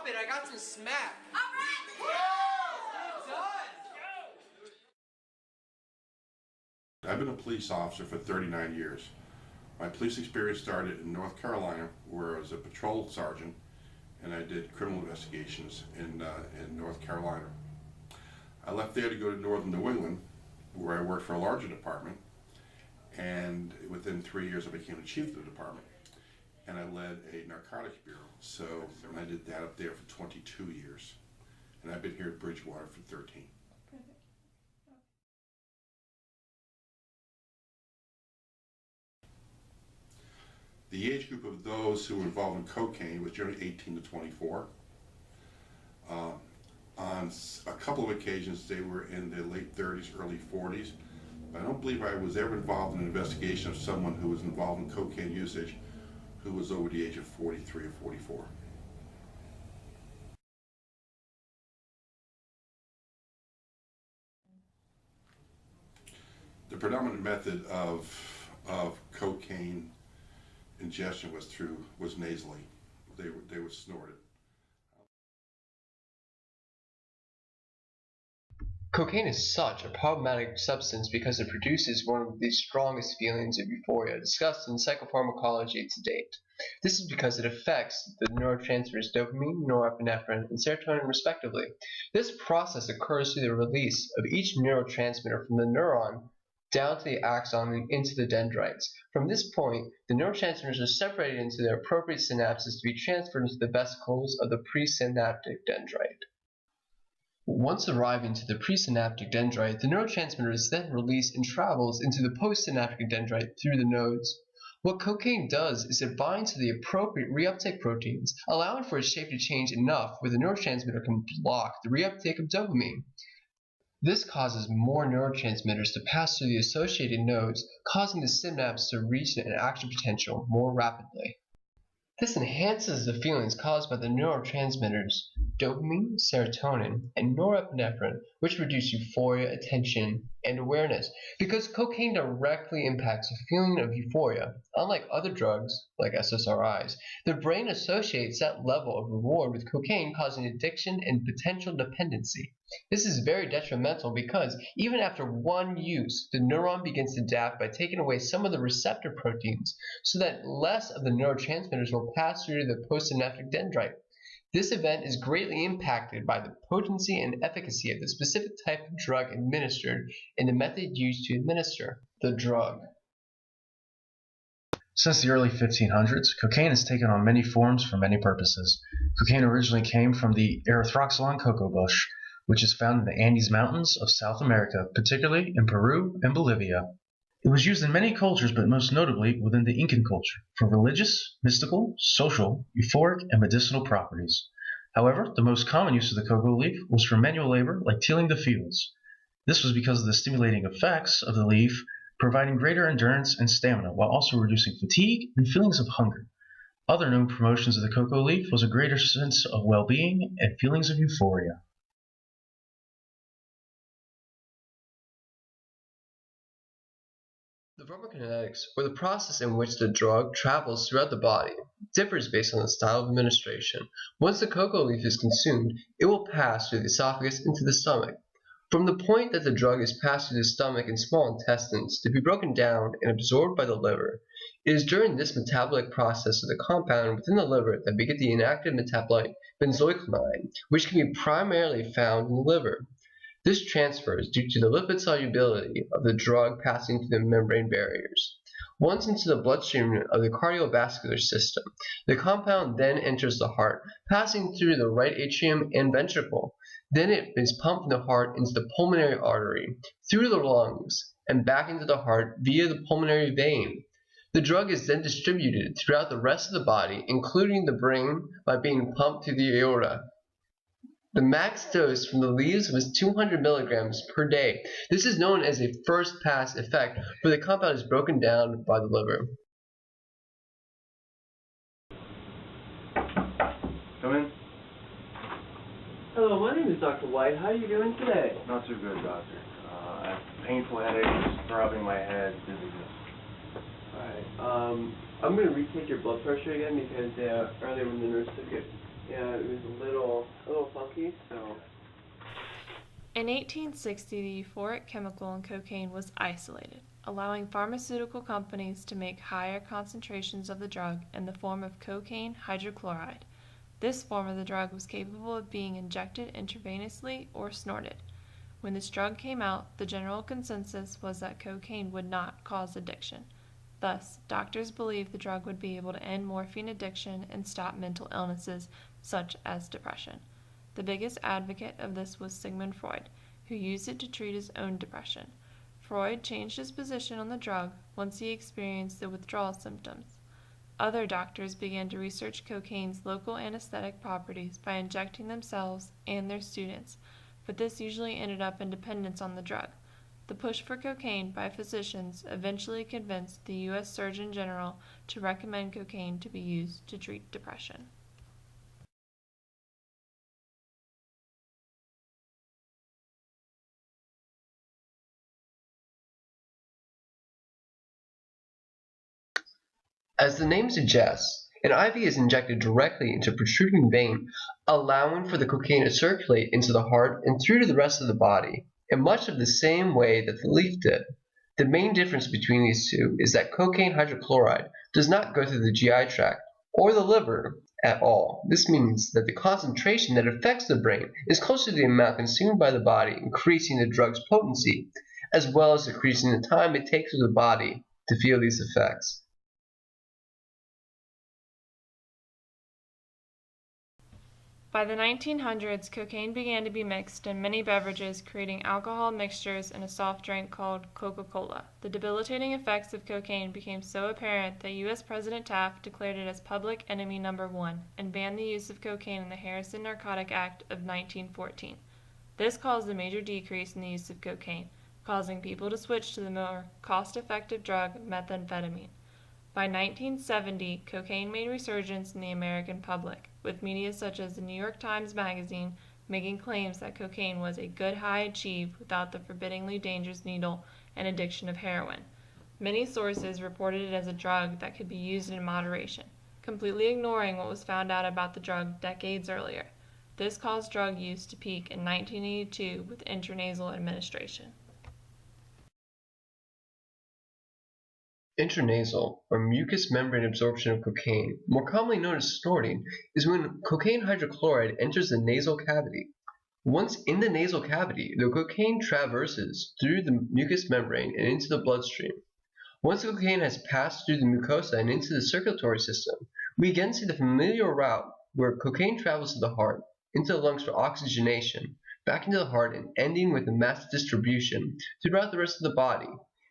Drop it, I got some smack. All right, let's go! I've been a police officer for 39 years. My police experience started in North Carolina, where I was a patrol sergeant, and I did criminal investigations in North Carolina. I left there to go to northern New England, where I worked for a larger department, and within 3 years I became the chief of the department, and I led a narcotics bureau. So and I did that up there for 22 years, and I've been here at Bridgewater for 13. The age group of those who were involved in cocaine was generally 18 to 24. On a couple of occasions, they were in their late 30s, early 40s. But I don't believe I was ever involved in an investigation of someone who was involved in cocaine usage who was over the age of 43 or 44. The predominant method of cocaine ingestion was nasally. They would snort it. Cocaine is such a problematic substance because it produces one of the strongest feelings of euphoria discussed in psychopharmacology to date. This is because it affects the neurotransmitters dopamine, norepinephrine, and serotonin respectively. This process occurs through the release of each neurotransmitter from the neuron down to the axon and into the dendrites. From this point, the neurotransmitters are separated into their appropriate synapses to be transferred into the vesicles of the presynaptic dendrite. Once arriving to the presynaptic dendrite, the neurotransmitter is then released and travels into the postsynaptic dendrite through the nodes. What cocaine does is it binds to the appropriate reuptake proteins, allowing for its shape to change enough where the neurotransmitter can block the reuptake of dopamine. This causes more neurotransmitters to pass through the associated nodes, causing the synapse to reach an action potential more rapidly. This enhances the feelings caused by the neurotransmitters dopamine, serotonin, and norepinephrine, which reduce euphoria, attention, and awareness. Because cocaine directly impacts the feeling of euphoria, unlike other drugs like SSRIs, the brain associates that level of reward with cocaine, causing addiction and potential dependency. This is very detrimental because even after one use, the neuron begins to adapt by taking away some of the receptor proteins so that less of the neurotransmitters will pass through the postsynaptic dendrite. This event is greatly impacted by the potency and efficacy of the specific type of drug administered and the method used to administer the drug. Since the early 1500s, cocaine has taken on many forms for many purposes. Cocaine originally came from the erythroxylon cocoa bush, which is found in the Andes Mountains of South America, particularly in Peru and Bolivia. It was used in many cultures, but most notably within the Incan culture, for religious, mystical, social, euphoric, and medicinal properties. However, the most common use of the cocoa leaf was for manual labor like tilling the fields. This was because of the stimulating effects of the leaf, providing greater endurance and stamina, while also reducing fatigue and feelings of hunger. Other known promotions of the cocoa leaf was a greater sense of well-being and feelings of euphoria. The pharmacokinetics, or the process in which the drug travels throughout the body, differs based on the style of administration. Once the cocoa leaf is consumed, it will pass through the esophagus into the stomach. From the point that the drug is passed through the stomach and small intestines to be broken down and absorbed by the liver, it is during this metabolic process of the compound within the liver that we get the inactive metabolite benzoyl, which can be primarily found in the liver. This transfer is due to the lipid solubility of the drug passing through the membrane barriers. Once into the bloodstream of the cardiovascular system, the compound then enters the heart, passing through the right atrium and ventricle. Then it is pumped from the heart into the pulmonary artery, through the lungs, and back into the heart via the pulmonary vein. The drug is then distributed throughout the rest of the body, including the brain, by being pumped through the aorta. The max dose from the leaves was 200 milligrams per day. This is known as a first-pass effect, where the compound is broken down by the liver. Come in. Hello, my name is Dr. White. How are you doing today? Not too good, doctor. I have painful headaches, throbbing my head, dizziness. Alright, I'm going to retake your blood pressure again because earlier when the nurse took it, Yeah, it was a little funky, so. In 1860, the euphoric chemical in cocaine was isolated, allowing pharmaceutical companies to make higher concentrations of the drug in the form of cocaine hydrochloride. This form of the drug was capable of being injected intravenously or snorted. When this drug came out, the general consensus was that cocaine would not cause addiction. Thus, doctors believed the drug would be able to end morphine addiction and stop mental illnesses such as depression. The biggest advocate of this was Sigmund Freud, who used it to treat his own depression. Freud changed his position on the drug once he experienced the withdrawal symptoms. Other doctors began to research cocaine's local anesthetic properties by injecting themselves and their students, but this usually ended up in dependence on the drug. The push for cocaine by physicians eventually convinced the U.S. Surgeon General to recommend cocaine to be used to treat depression. As the name suggests, an IV is injected directly into a protruding vein, allowing for the cocaine to circulate into the heart and through to the rest of the body, in much of the same way that the leaf did. The main difference between these two is that cocaine hydrochloride does not go through the GI tract or the liver at all. This means that the concentration that affects the brain is closer to the amount consumed by the body, increasing the drug's potency, as well as decreasing the time it takes for the body to feel these effects. By the 1900s, cocaine began to be mixed in many beverages, creating alcohol mixtures in a soft drink called Coca-Cola. The debilitating effects of cocaine became so apparent that U.S. President Taft declared it as public enemy number 1 and banned the use of cocaine in the Harrison Narcotic Act of 1914. This caused a major decrease in the use of cocaine, causing people to switch to the more cost-effective drug methamphetamine. By 1970, cocaine made a resurgence in the American public, with media such as the New York Times Magazine making claims that cocaine was a good high achieved without the forbiddingly dangerous needle and addiction of heroin. Many sources reported it as a drug that could be used in moderation, completely ignoring what was found out about the drug decades earlier. This caused drug use to peak in 1982 with intranasal administration. Intranasal, or mucous membrane absorption of cocaine, more commonly known as snorting, is when cocaine hydrochloride enters the nasal cavity. Once in the nasal cavity, the cocaine traverses through the mucous membrane and into the bloodstream. Once the cocaine has passed through the mucosa and into the circulatory system, we again see the familiar route where cocaine travels to the heart, into the lungs for oxygenation, back into the heart, and ending with a mass distribution throughout the rest of the body.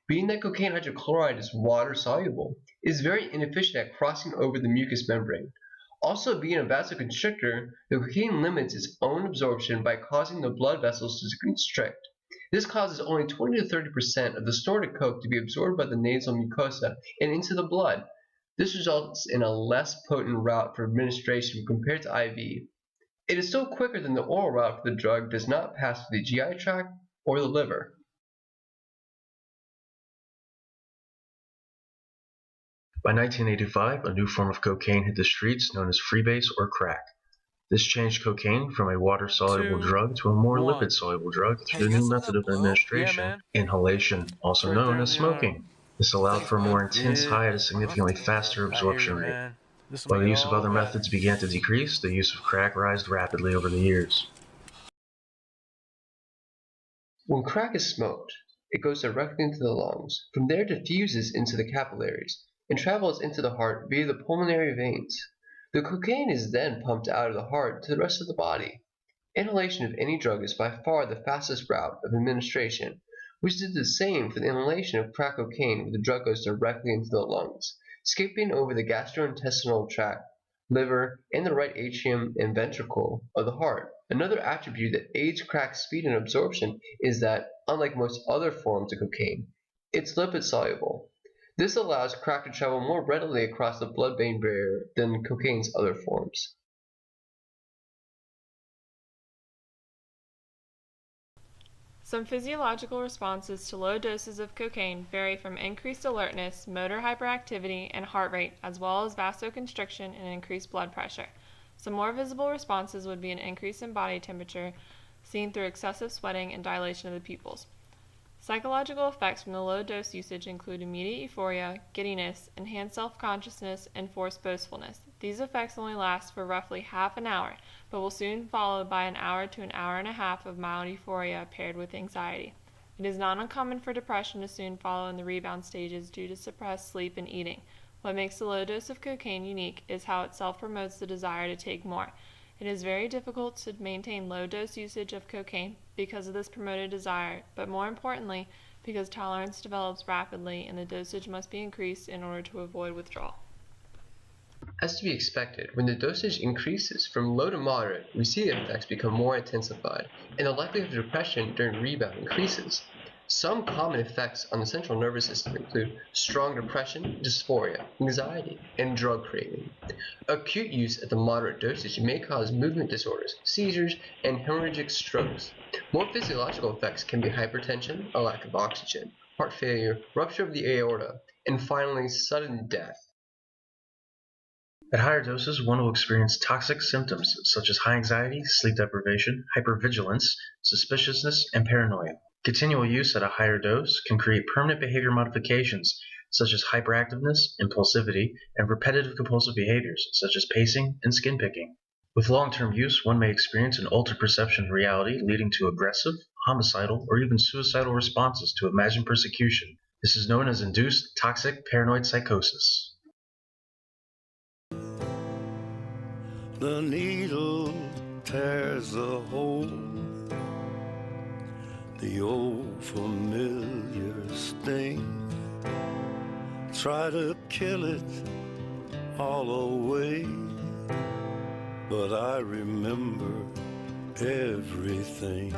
Being that cocaine hydrochloride is water-soluble, it is very inefficient at crossing over the mucous membrane. Also, being a vasoconstrictor, the cocaine limits its own absorption by causing the blood vessels to constrict. This causes only 20 to 30% of the snorted coke to be absorbed by the nasal mucosa and into the blood. This results in a less potent route for administration compared to IV. It is still quicker than the oral route for the drug does not pass through the GI tract or the liver. By 1985, a new form of cocaine hit the streets known as freebase or crack. This changed cocaine from a water-soluble drug to a more lipid-soluble drug through the new method of administration, inhalation, also known as smoking. This allowed for a more intense high at a significantly faster absorption rate. While the use of other methods began to decrease, the use of crack rose rapidly over the years. When crack is smoked, it goes directly into the lungs. From there, it diffuses into the capillaries and travels into the heart via the pulmonary veins. The cocaine is then pumped out of the heart to the rest of the body. Inhalation of any drug is by far the fastest route of administration, which is the same for the inhalation of crack cocaine where the drug goes directly into the lungs, skipping over the gastrointestinal tract, liver, and the right atrium and ventricle of the heart. Another attribute that aids crack speed and absorption is that, unlike most other forms of cocaine, it's lipid soluble. This allows crack to travel more readily across the blood-brain barrier than cocaine's other forms. Some physiological responses to low doses of cocaine vary from increased alertness, motor hyperactivity, and heart rate, as well as vasoconstriction and increased blood pressure. Some more visible responses would be an increase in body temperature seen through excessive sweating and dilation of the pupils. Psychological effects from the low dose usage include immediate euphoria, giddiness, enhanced self-consciousness, and forced boastfulness. These effects only last for roughly half an hour, but will soon follow by an hour to an hour and a half of mild euphoria paired with anxiety. It is not uncommon for depression to soon follow in the rebound stages due to suppressed sleep and eating. What makes the low dose of cocaine unique is how it self-promotes the desire to take more. It is very difficult to maintain low-dose usage of cocaine because of this promoted desire, but more importantly, because tolerance develops rapidly and the dosage must be increased in order to avoid withdrawal. As to be expected, when the dosage increases from low to moderate, we see the effects become more intensified, and the likelihood of depression during rebound increases. Some common effects on the central nervous system include strong depression, dysphoria, anxiety, and drug craving. Acute use at the moderate dosage may cause movement disorders, seizures, and hemorrhagic strokes. More physiological effects can be hypertension, a lack of oxygen, heart failure, rupture of the aorta, and finally sudden death. At higher doses, one will experience toxic symptoms such as high anxiety, sleep deprivation, hypervigilance, suspiciousness, and paranoia. Continual use at a higher dose can create permanent behavior modifications such as hyperactiveness, impulsivity, and repetitive compulsive behaviors such as pacing and skin picking. With long-term use, one may experience an altered perception of reality leading to aggressive, homicidal, or even suicidal responses to imagined persecution. This is known as induced toxic paranoid psychosis. The needle tears a hole, the old familiar sting. Try to kill it all away, but I remember everything.